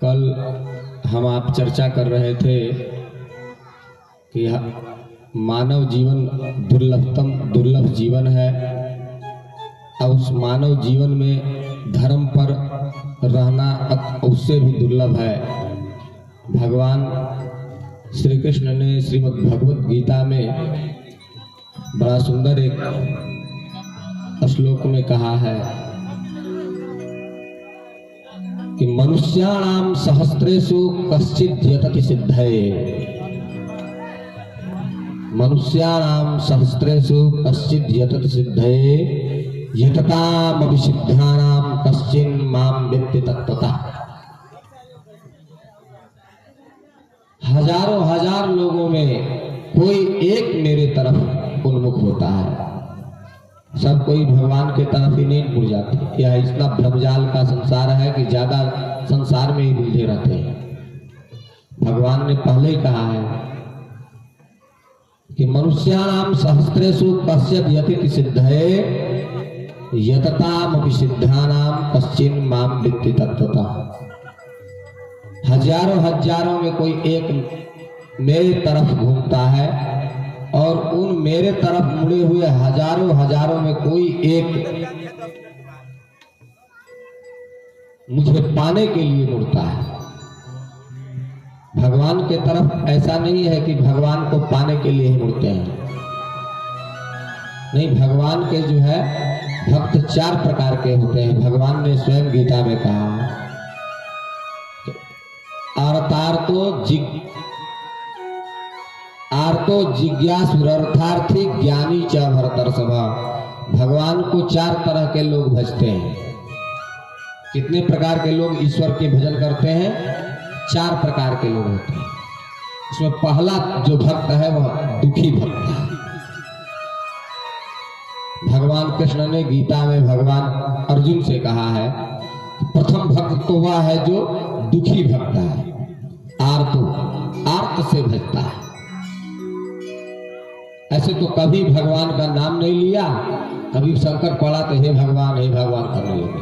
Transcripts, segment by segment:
कल हम आप चर्चा कर रहे थे कि मानव जीवन दुर्लभ जीवन है और उस मानव जीवन में धर्म पर रहना उससे भी दुर्लभ है। भगवान श्री कृष्ण ने श्रीमद् भगवत गीता में बड़ा सुंदर एक श्लोक में कहा है कि मनुष्याणाम सहस्रेषु कश्चित् यतति सिद्धये। मनुष्याणाम सहस्रेषु कश्चित् यतति सिद्धये यततामपि सिद्धानाम कश्चिन् मां वित्ति तत्त्वतः। हजारों हजार लोगों में कोई एक मेरे तरफ उन्मुख होता है, सब कोई भगवान के तरफ ही नहीं मुड़ जाते। यह इतना भ्रमजाल का संसार है कि ज्यादा संसार में ही उलझे रहते हैं। भगवान ने पहले ही कहा है कि मनुष्याणाम सहस्रेषु कश्चित् यतति सिद्धये यततामपि सिद्धानाम कश्चिन् मां वित्ति तत्त्वतः। हजारों में कोई एक मेरे तरफ घूमता है और उन मेरे तरफ मुड़े हुए हजारों में कोई एक मुझे पाने के लिए मुड़ता है। भगवान के तरफ ऐसा नहीं है कि भगवान को पाने के लिए ही मुड़ते हैं, नहीं। भगवान के जो है भक्त चार प्रकार के होते हैं। भगवान ने स्वयं गीता में कहा आर्तो जिज्ञासुरर्थार्थी ज्ञानी च भरतर्षभा। भगवान को चार तरह के लोग भजते हैं। कितने प्रकार के लोग ईश्वर के भजन करते हैं? चार प्रकार के लोग होते हैं। इसमें पहला जो भक्त है वह दुखी भक्त है। भगवान कृष्ण ने गीता में भगवान अर्जुन से कहा है प्रथम भक्त तो वह है जो दुखी भक्त है, आर्त से भजता है। ऐसे तो कभी भगवान का नाम नहीं लिया, कभी संकट पड़ा तो हे भगवान करने लगे।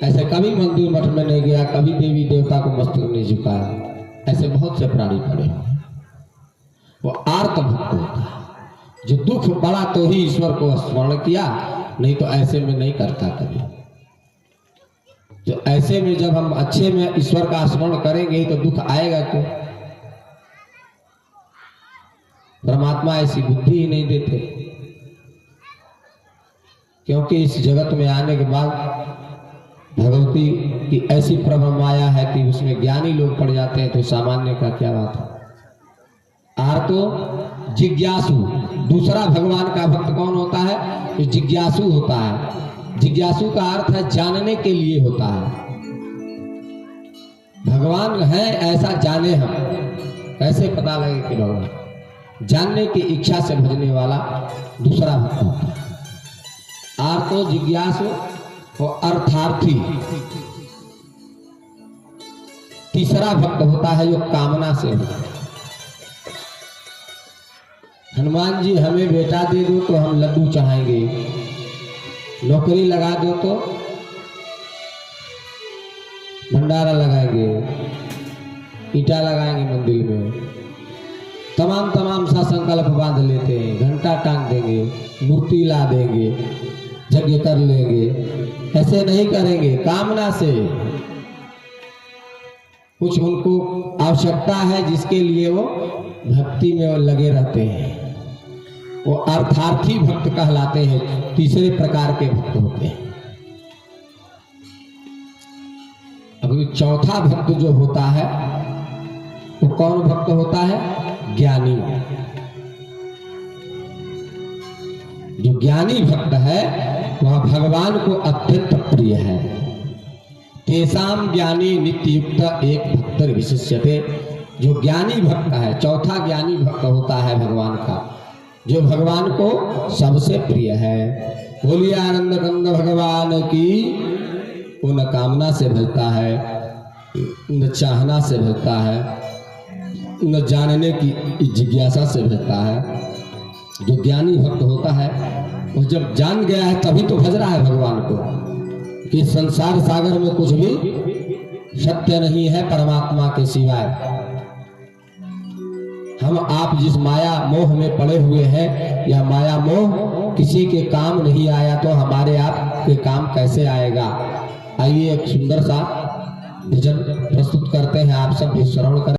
ऐसे कभी मंदिर मठ में नहीं गया, कभी देवी देवता को मस्तक नहीं झुकाया। ऐसे बहुत से प्राणी पड़े। वो आर्त भक्त होता है जो दुख पड़ा तो ही ईश्वर को स्मरण किया, नहीं तो ऐसे में नहीं करता कभी। जो ऐसे में जब हम अच्छे में ईश्वर का स्मरण करेंगे तो दुख आएगा क्यों? परमात्मा ऐसी बुद्धि ही नहीं देते, क्योंकि इस जगत में आने के बाद भगवती की ऐसी प्रबल माया है कि उसमें ज्ञानी लोग पड़ जाते हैं तो सामान्य का क्या बात है। आर्तो जिज्ञासु। दूसरा भगवान का भक्त कौन होता है? जो जिज्ञासु होता है। जिज्ञासु का अर्थ है जानने के लिए होता है। भगवान है ऐसा जाने हम, कैसे पता लगे कि भगवान? जानने की इच्छा से भजने वाला दूसरा भक्त होता है। आर्तो जिज्ञासु और अर्थार्थी। तीसरा भक्त होता है जो कामना से होता है। हनुमान जी हमें बेटा दे दो तो हम लड्डू चाहेंगे, नौकरी लगा दो तो भंडारा लगाएंगे, ईटा लगाएंगे मंदिर में, तमाम सा संकल्प बांध लेते हैं। घंटा टांग देंगे, मूर्ति ला देंगे, यज्ञ कर लेंगे। ऐसे नहीं करेंगे, कामना से। कुछ उनको आवश्यकता है जिसके लिए वो भक्ति में वो लगे रहते हैं। वो अर्थार्थी भक्त कहलाते हैं। तीसरे प्रकार के भक्त होते हैं। अभी चौथा भक्त जो होता है वो कौन भक्त होता है? ज्ञानी। जो ज्ञानी भक्त है वह भगवान को अत्यंत प्रिय है। तेसाम ज्ञानी नित्य युक्त एक भक्त विशिष्यते। जो ज्ञानी भक्त है, चौथा ज्ञानी भक्त होता है भगवान का, जो भगवान को सबसे प्रिय है। बोलिए आनंद कंद भगवान की। वो न कामना से भजता है, न चाहना से भजता है, न जानने की जिज्ञासा से भजता है। जो ज्ञानी भक्त होता है वो जब जान गया है तभी तो भज रहा है भगवान को, कि संसार सागर में कुछ भी सत्य नहीं है परमात्मा के सिवाय। हम आप जिस माया मोह में पड़े हुए हैं, यह माया मोह किसी के काम नहीं आया तो हमारे आप के काम कैसे आएगा। आइए एक सुंदर सा भजन प्रस्तुत करते हैं, आप सब भी श्रवण करें।